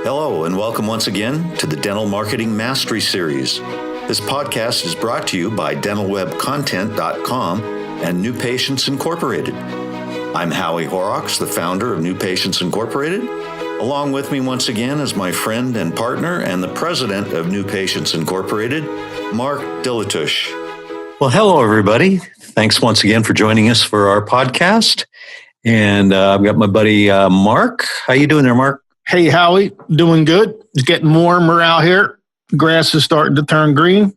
Hello, and welcome once again to the Dental Marketing Mastery Series. This podcast is brought to you by dentalwebcontent.com and New Patients Incorporated. I'm Howie Horrocks, the founder of New Patients Incorporated. Along with me once again is my friend and partner and the president of New Patients Incorporated, Mark Dilatush. Well, hello, everybody. Thanks once again for joining us for our podcast. And I've got my buddy Mark. How you doing there, Mark? Hey, Howie, doing good. It's getting warmer out here. Grass is starting to turn green.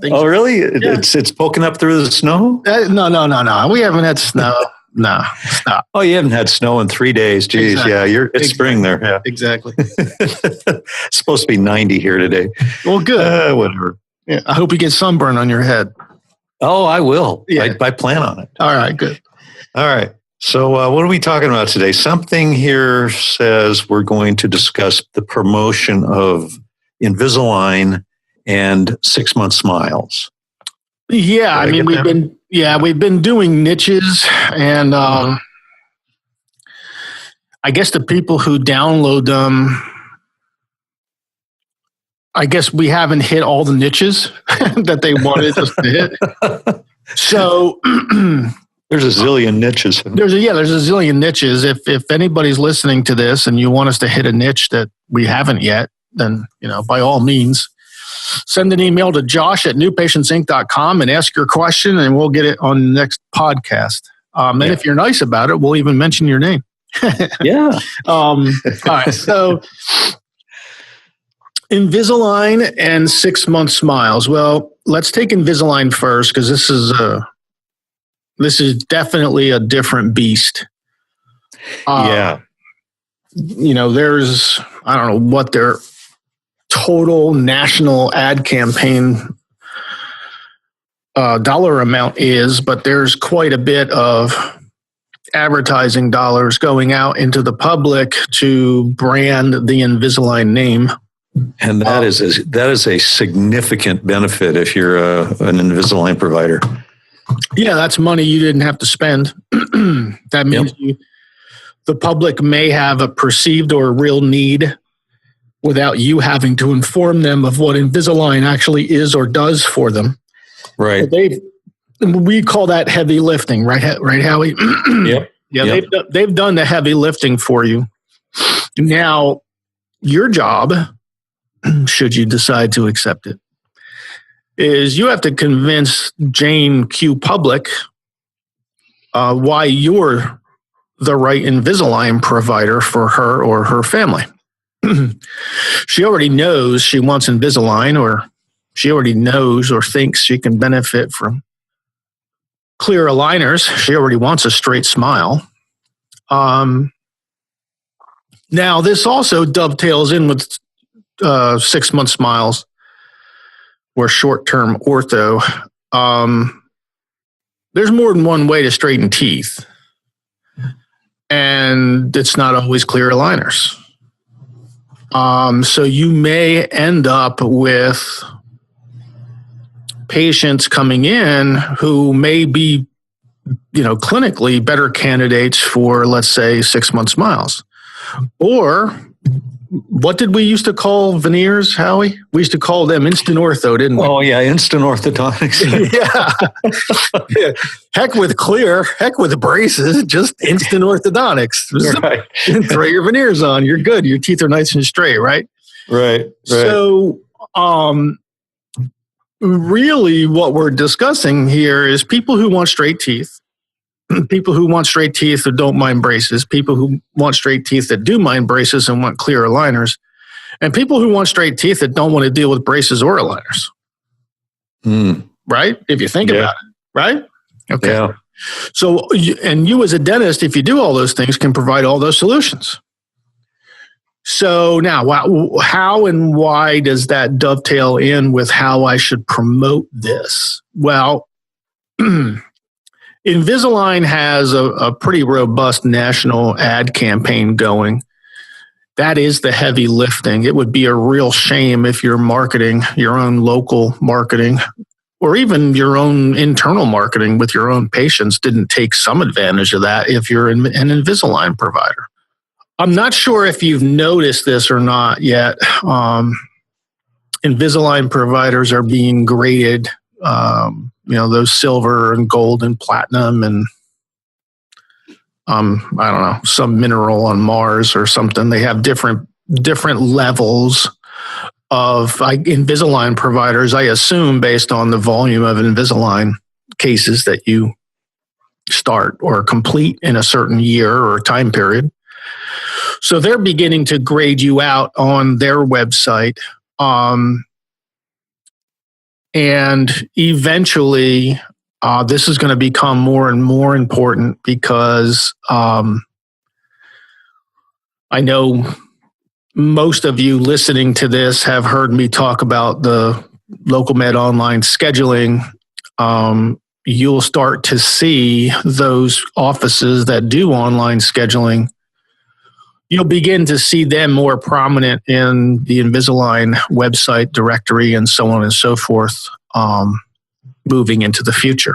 Oh, really? Yeah. It's poking up through the snow? No. We haven't had snow. No, stop. Oh, you haven't had snow in 3 days. Geez, exactly. Yeah, it's spring there. Yeah, exactly. It's supposed to be 90 here today. Well, good. Whatever. Yeah, I hope you get sunburn on your head. Oh, I will. Yeah. I plan on it. All right, good. All right. So what are we talking about today? Something here says we're going to discuss the promotion of Invisalign and 6-month smiles. Yeah, I mean we've been doing niches, and I guess the people who download them, I guess we haven't hit all the niches that they wanted us to hit. So there's a zillion niches. There's a zillion niches. If anybody's listening to this and you want us to hit a niche that we haven't yet, then, by all means, send an email to josh@newpatientsinc.com and ask your question, and we'll get it on the next podcast. And if you're nice about it, we'll even mention your name. Yeah. All right. So Invisalign and 6-month smiles. Well, let's take Invisalign first, because this is definitely a different beast. There's, I don't know what their total national ad campaign dollar amount is, but there's quite a bit of advertising dollars going out into the public to brand the Invisalign name. And that is a significant benefit if you're an Invisalign provider. Yeah, that's money you didn't have to spend. That means the public may have a perceived or real need without you having to inform them of what Invisalign actually is or does for them. Right. We call that heavy lifting, right, Howie? Yep. Yeah, they've done the heavy lifting for you. Now, your job, should you decide to accept it, is you have to convince Jane Q. Public why you're the right Invisalign provider for her or her family. She already knows she wants Invisalign, or she already knows or thinks she can benefit from clear aligners. She already wants a straight smile. Now, this also dovetails in with 6-month smiles, or short-term ortho. There's more than one way to straighten teeth, and it's not always clear aligners. So you may end up with patients coming in who may be, clinically better candidates for, let's say, 6-month smiles. Or what did we used to call veneers, Howie? We used to call them instant ortho, didn't we? Oh, yeah, instant orthodontics. Yeah. Heck with clear, heck with braces, just instant orthodontics. Right. Throw your veneers on, you're good. Your teeth are nice and straight, right? Right. So, really what we're discussing here is people who want straight teeth, people who want straight teeth that don't mind braces, people who want straight teeth that do mind braces and want clear aligners, and people who want straight teeth that don't want to deal with braces or aligners. Right? If you think about it, right? Okay. Yeah. So, and you as a dentist, if you do all those things, can provide all those solutions. So now, how and why does that dovetail in with how I should promote this? Well, Invisalign has a pretty robust national ad campaign going. That is the heavy lifting. It would be a real shame if you're marketing your own local marketing or even your own internal marketing with your own patients didn't take some advantage of that if you're an Invisalign provider. I'm not sure if you've noticed this or not yet. Invisalign providers are being graded, those silver and gold and platinum and I don't know, some mineral on Mars or something. They have different levels of Invisalign providers, I assume, based on the volume of Invisalign cases that you start or complete in a certain year or time period. So they're beginning to grade you out on their website. And eventually, this is going to become more and more important because I know most of you listening to this have heard me talk about the local med online scheduling. You'll start to see those offices that do online scheduling. You'll begin to see them more prominent in the Invisalign website directory and so on and so forth, moving into the future.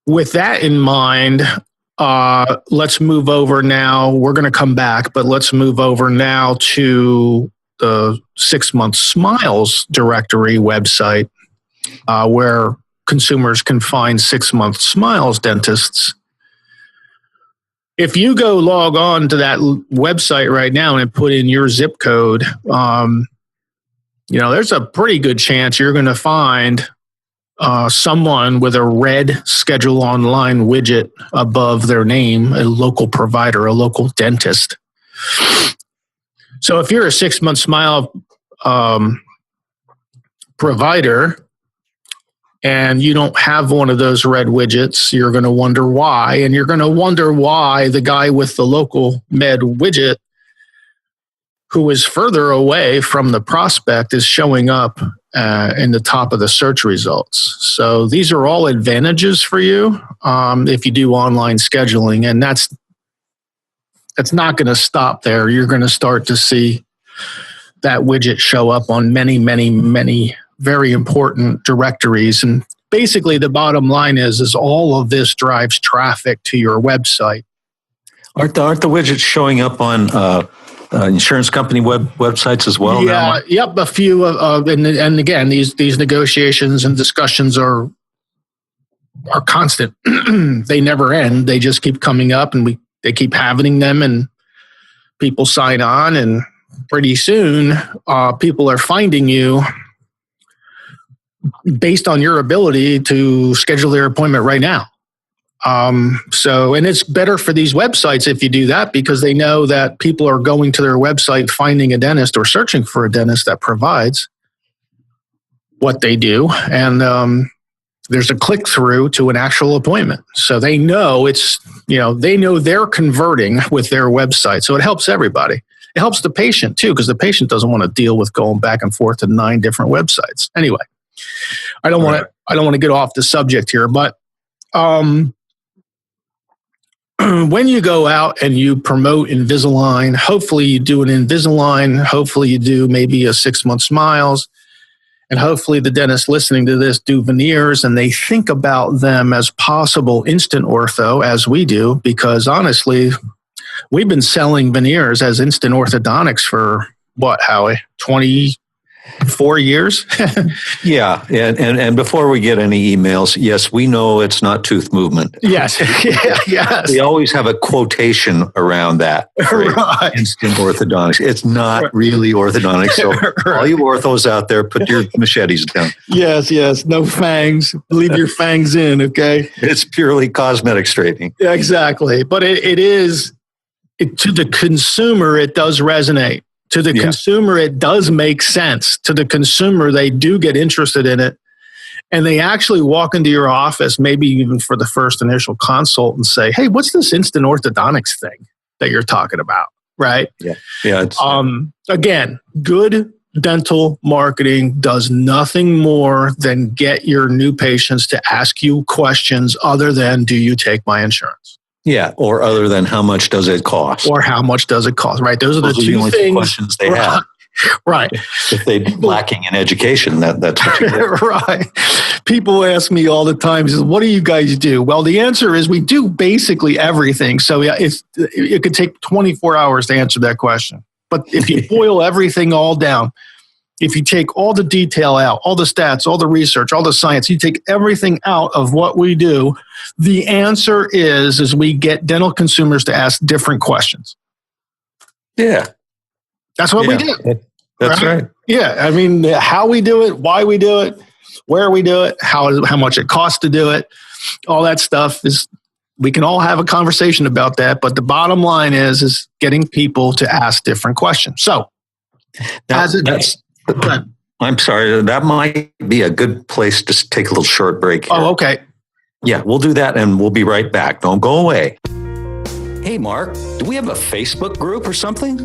With that in mind, let's move over now. We're going to come back, but let's move over now to the 6 Month Smiles directory website, where consumers can find 6 Month Smiles dentists. If you go log on to that website right now and put in your zip code, there's a pretty good chance you're going to find someone with a red Schedule Online widget above their name, a local provider, a local dentist. So if you're a 6 Month Smile provider and you don't have one of those red widgets, you're going to wonder why. And you're going to wonder why the guy with the local med widget, who is further away from the prospect, is showing up in the top of the search results. So these are all advantages for you if you do online scheduling. And that's not going to stop there. You're going to start to see that widget show up on many, many, many very important directories. And basically the bottom line is all of this drives traffic to your website. Aren't the widgets showing up on insurance company websites as well? Yeah, now? Yep, a few. And again, these negotiations and discussions are constant. They never end. They just keep coming up, and they keep having them, and people sign on, and pretty soon people are finding you based on your ability to schedule their appointment right now. And it's better for these websites if you do that, because they know that people are going to their website, finding a dentist or searching for a dentist that provides what they do. And there's a click through to an actual appointment. So they know they're converting with their website. So it helps everybody. It helps the patient too, because the patient doesn't want to deal with going back and forth to 9 different websites. Anyway, I don't want to get off the subject here, but when you go out and you promote Invisalign, hopefully you do an Invisalign, hopefully you do maybe a 6 Month Smiles, and hopefully the dentists listening to this do veneers, and they think about them as possible instant ortho, as we do, because honestly, we've been selling veneers as instant orthodontics for what, Howie? 24 years? Yeah. And before we get any emails, yes, we know it's not tooth movement. Yes. Yes. We always have a quotation around that. Right. Instant orthodontics. It's not really orthodontics. So all you orthos out there, put your machetes down. Yes. No fangs. Leave your fangs in, okay? It's purely cosmetic straightening. Yeah, exactly. But it is, to the consumer, it does resonate. To the consumer, it does make sense. To the consumer, they do get interested in it. And they actually walk into your office, maybe even for the first initial consult, and say, hey, what's this instant orthodontics thing that you're talking about? Right? Yeah. Again, good dental marketing does nothing more than get your new patients to ask you questions other than, do you take my insurance? Yeah, or other than how much does it cost? Or how much does it cost, right? Those are the two only things. Questions they have. Right. If they're lacking in education, that's what you do. Right. People ask me all the time, what do you guys do? Well, the answer is we do basically everything. So yeah, it could take 24 hours to answer that question. But if you boil everything all down, if you take all the detail out, all the stats, all the research, all the science, you take everything out of what we do, the answer is we get dental consumers to ask different questions. Yeah. That's what we do. That's right. Yeah. I mean, how we do it, why we do it, where we do it, how much it costs to do it, all that stuff is, we can all have a conversation about that. But the bottom line is getting people to ask different questions. So I'm sorry, that might be a good place to take a little short break here. Oh, okay. Yeah, we'll do that and we'll be right back. Don't go away. Hey, Mark, do we have a Facebook group or something?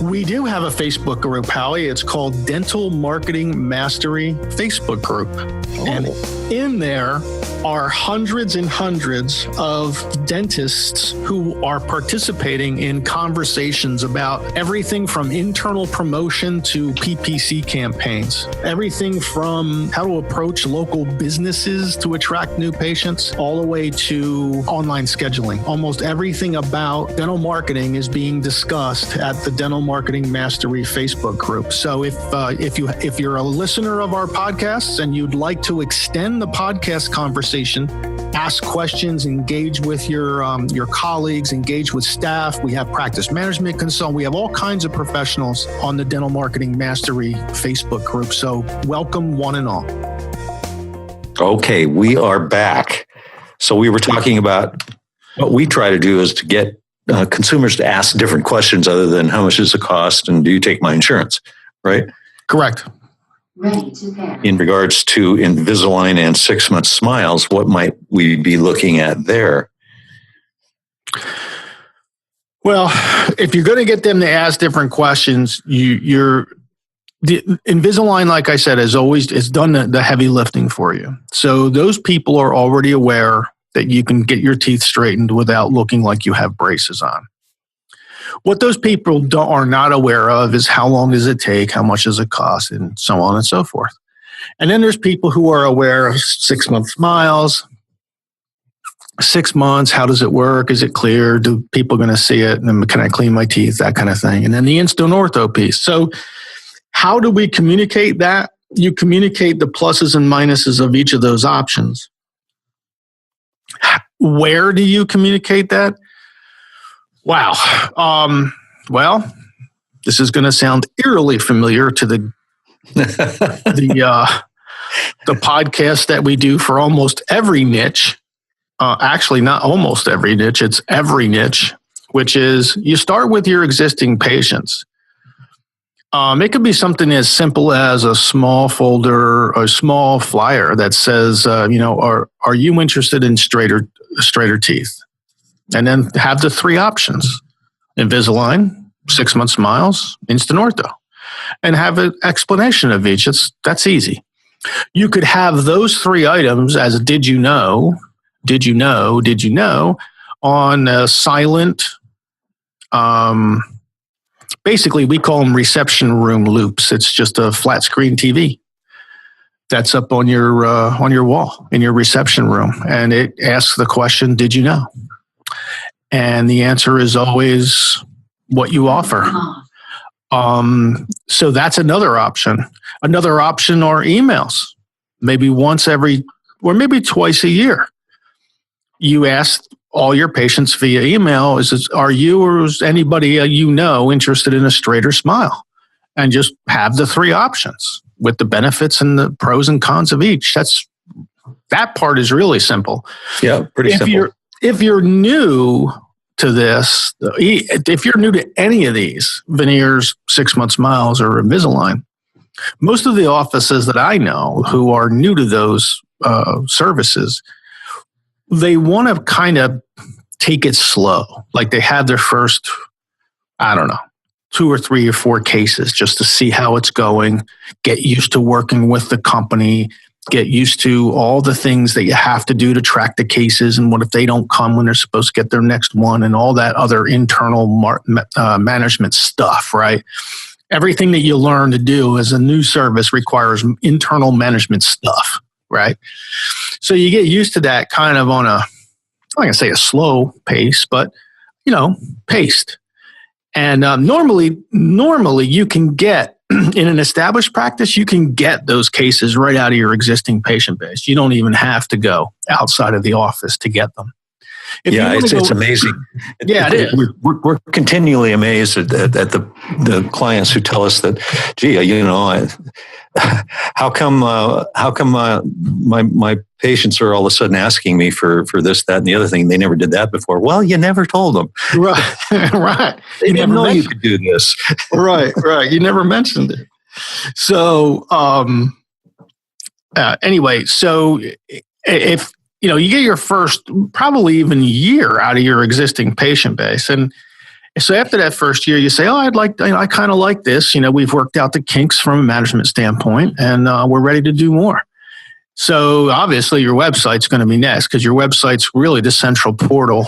We do have a Facebook group, Howie. It's called Dental Marketing Mastery Facebook Group. Oh. And in there are hundreds and hundreds of dentists who are participating in conversations about everything from internal promotion to PPC campaigns, everything from how to approach local businesses to attract new patients, all the way to online scheduling. Almost everything about dental marketing is being discussed at the Dental Marketing Mastery Facebook group. So if you're a listener of our podcasts and you'd like to extend the podcast conversation, ask questions, engage with your colleagues, engage with staff. We have practice management consultants. We have all kinds of professionals on the Dental Marketing Mastery Facebook group. So welcome one and all. Okay, we are back. So we were talking about what we try to do is to get consumers to ask different questions other than how much does it cost and do you take my insurance, right? Correct. Ready to pair. In regards to Invisalign and 6-month smiles, what might we be looking at there? Well, if you're going to get them to ask different questions, the Invisalign, like I said, is done the heavy lifting for you. So those people are already aware that you can get your teeth straightened without looking like you have braces on. What those people are not aware of is how long does it take, how much does it cost, and so on and so forth. And then there's people who are aware of 6-month smiles, 6 months, how does it work? Is it clear? Do people going to see it? And can I clean my teeth? That kind of thing. And then the instant ortho piece. So how do we communicate that? You communicate the pluses and minuses of each of those options. Where do you communicate that? Wow. Well, this is going to sound eerily familiar to the podcast that we do for almost every niche. Actually, not almost every niche, it's every niche, which is you start with your existing patients. It could be something as simple as a small folder, a small flyer that says, are you interested in straighter teeth? And then have the 3 options: Invisalign, 6-month smiles, instant ortho, and have an explanation of each. That's easy. You could have those 3 items as a did you know, on a silent, basically, we call them reception room loops. It's just a flat screen TV that's up on your wall in your reception room, and it asks the question, "Did you know?" And the answer is always what you offer. So that's another option. Another option are emails. Maybe once every, or maybe twice a year. You ask all your patients via email, are you or is anybody interested in a straighter smile? And just have the 3 options with the benefits and the pros and cons of each. That part is really simple. Yeah, pretty simple. If you're new to this, if you're new to any of these, Veneers, 6-month smiles, or Invisalign, most of the offices that I know who are new to those services, they want to kind of take it slow. Like they have their first, 2 or 3 or 4 cases just to see how it's going, get used to working with the company, get used to all the things that you have to do to track the cases, and what if they don't come when they're supposed to get their next one, and all that other internal management stuff, right? Everything that you learn to do as a new service requires internal management stuff, right? So you get used to that kind of on a, I'm not going to say a slow pace, but, paced. And normally you can get, in an established practice, you can get those cases right out of your existing patient base. You don't even have to go outside of the office to get them. It's amazing. Yeah, it is. We're continually amazed at the clients who tell us that, gee, how come my patients are all of a sudden asking me for this, that, and the other thing? They never did that before. Well, you never told them. Right, right. They didn't know you could do this. Right. You never mentioned it. So, anyway, so if you get your first probably even year out of your existing patient base, and so after that first year, you say, "Oh, I kind of like this. We've worked out the kinks from a management standpoint, and we're ready to do more." So obviously, your website's going to be next, because your website's really the central portal,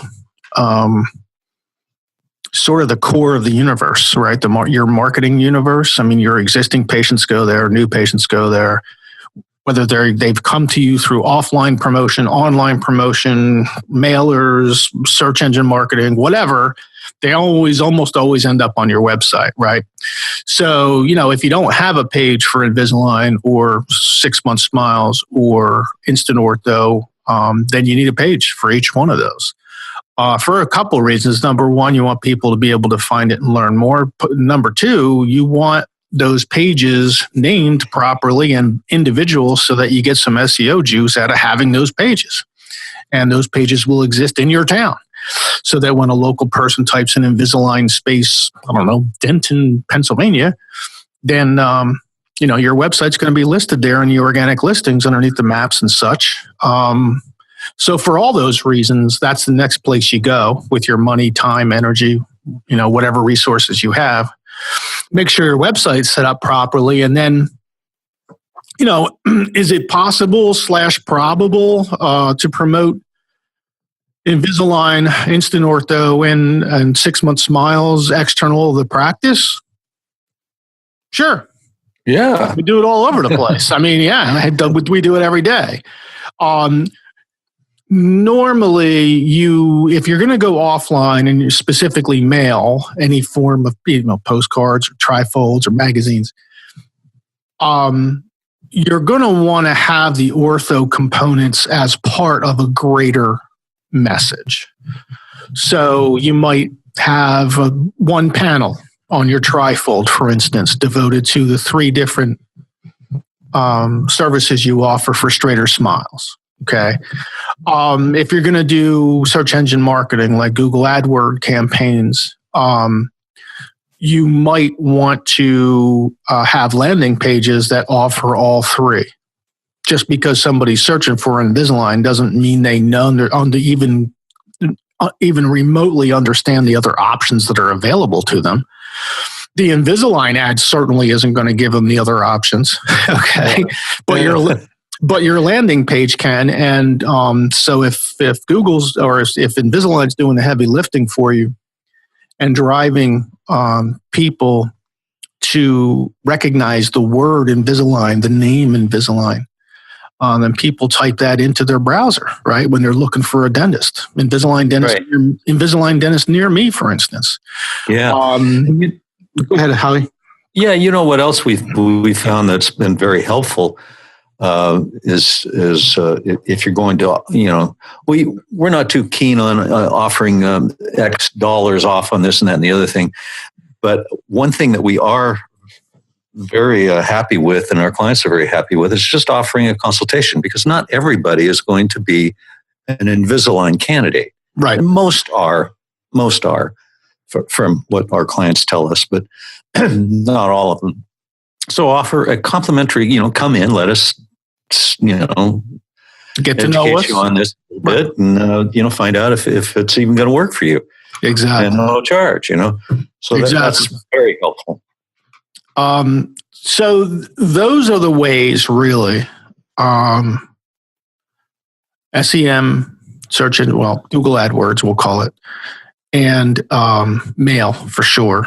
sort of the core of the universe, right? Your marketing universe. I mean, your existing patients go there, new patients go there. Whether they've come to you through offline promotion, online promotion, mailers, search engine marketing, whatever, they almost always end up on your website, right? So, if you don't have a page for Invisalign or 6 Month Smiles or Instant Ortho, then you need a page for each one of those. For a couple of reasons. Number one, you want people to be able to find it and learn more. Number two, you want those pages named properly and individual so that you get some SEO juice out of having those pages. And those pages will exist in your town, so that when a local person types in Invisalign space, Denton, Pennsylvania, then, your website's going to be listed there in the organic listings underneath the maps and such. So for all those reasons, that's the next place you go with your money, time, energy, whatever resources you have. Make sure your website's set up properly. And then, is it possible / probable to promote Invisalign, Instant Ortho, and 6 Month Smiles external of the practice? Sure. Yeah. We do it all over the place. I mean, we do it every day. Normally, if you're going to go offline and you specifically mail any form of postcards or trifolds or magazines, you're going to want to have the ortho components as part of a greater message. So you might have one panel on your trifold, for instance, devoted to the 3 different services you offer for straighter smiles. Okay. If you're going to do search engine marketing like Google AdWords campaigns, you might want to have landing pages that offer all 3. Just because somebody's searching for Invisalign doesn't mean they know even remotely understand the other options that are available to them. The Invisalign ad certainly isn't going to give them the other options. Okay. But your landing page can. And so if Google's or if Invisalign's doing the heavy lifting for you and driving people to recognize the word Invisalign, the name Invisalign, then people type that into their browser, right? When they're looking for a dentist, Invisalign dentist near me, for instance. Yeah. Go ahead, Howie. Yeah. What else we found that's been very helpful is if you're going to, we're not too keen on offering X dollars off on this and that and the other thing. But one thing that we are very happy with, and our clients are very happy with, is just offering a consultation, because not everybody is going to be an Invisalign candidate. Right. And most are, from what our clients tell us, but not all of them. So offer a complimentary, come in, let us, get to know us you on this a bit, and find out if it's even going to work for you. Exactly. And no charge, So that's very helpful. So those are the ways, really. SEM, search engine, Google AdWords, we'll call it, and mail for sure.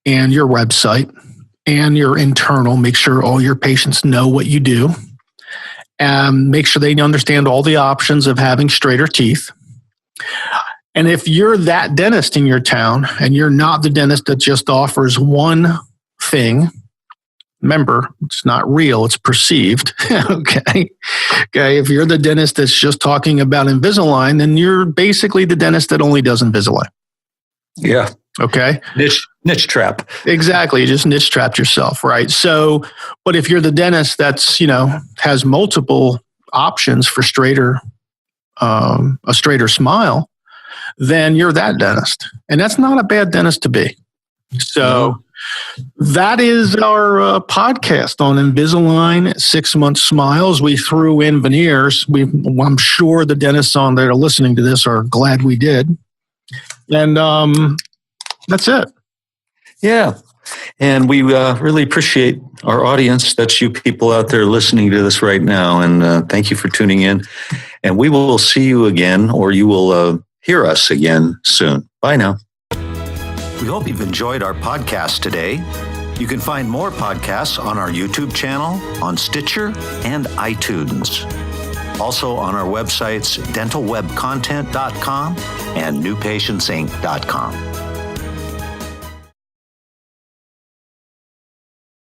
and your website and your internal. Make sure all your patients know what you do. And make sure they understand all the options of having straighter teeth. And if you're that dentist in your town and you're not the dentist that just offers one thing, remember, it's not real, it's perceived. Okay. If you're the dentist that's just talking about Invisalign, then you're basically the dentist that only does Invisalign. Yeah. Okay. Niche trap. Exactly. You just niche trapped yourself, right? So, but if you're the dentist that's, has multiple options for a straighter smile, then you're that dentist. And that's not a bad dentist to be. So that is our podcast on Invisalign 6-month smiles. We threw in veneers. I'm sure the dentists on there listening to this are glad we did. And that's it. Yeah. And we really appreciate our audience. That's you people out there listening to this right now. And thank you for tuning in. And we will see you again, or you will hear us again soon. Bye now. We hope you've enjoyed our podcast today. You can find more podcasts on our YouTube channel, on Stitcher, and iTunes. Also on our websites, dentalwebcontent.com and newpatientsinc.com.